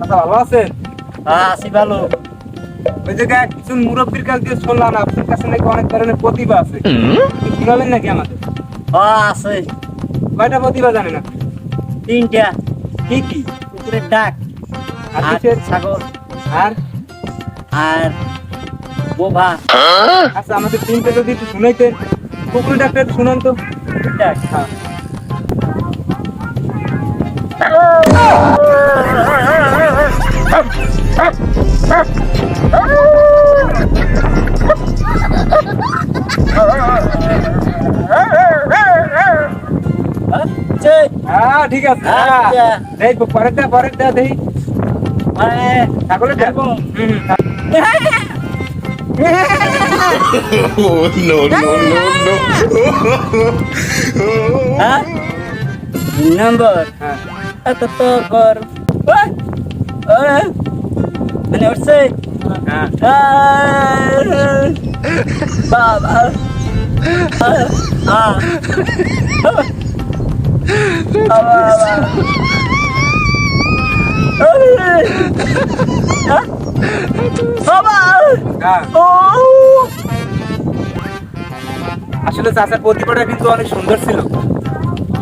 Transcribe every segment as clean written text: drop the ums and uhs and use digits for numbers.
আচ্ছা ভালো আছেন? আছি ভালো। ওই জায়গায় কিছু মুরব্বীর কাছ দিয়ে শুনলাম আপনার কাছে নাকি অনেক ধরনের প্রতিভা আছে, একটু শোনাবেন নাকি আমাদের? আছে কয়টা প্রতিভা জানেন আপনি? 3টা। কি কি? কুকুরের ডাক, আর আর কিসের? ছাগল, আর আর বোভা। আচ্ছা আমাদের তিনটে যদি একটু শুনাইতেন। কুকুরের ডাক্তার একটু শুনান তো। ডাক। হ্যাঁ। হ্যাঁ ঠিক আছে। আচ্ছা। এই পরেরটা দেখি। মানে ছাগলের ডাক। এরকম। হুম। Oh, no, no, no, no. হ্যাঁ নম্বর হ্যাঁ। এত তো কর মানে উঠছে হ্যাঁ। বাবা হ্যাঁ। আসলে চাচার প্রতিভাটা কিন্তু অনেক সুন্দর ছিল,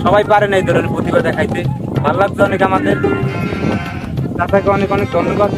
সবাই পারে না এই ধরনের প্রতিভা দেখাইতে। ভালো লাগছে অনেক আমাদের। চাচাকে অনেক অনেক ধন্যবাদ।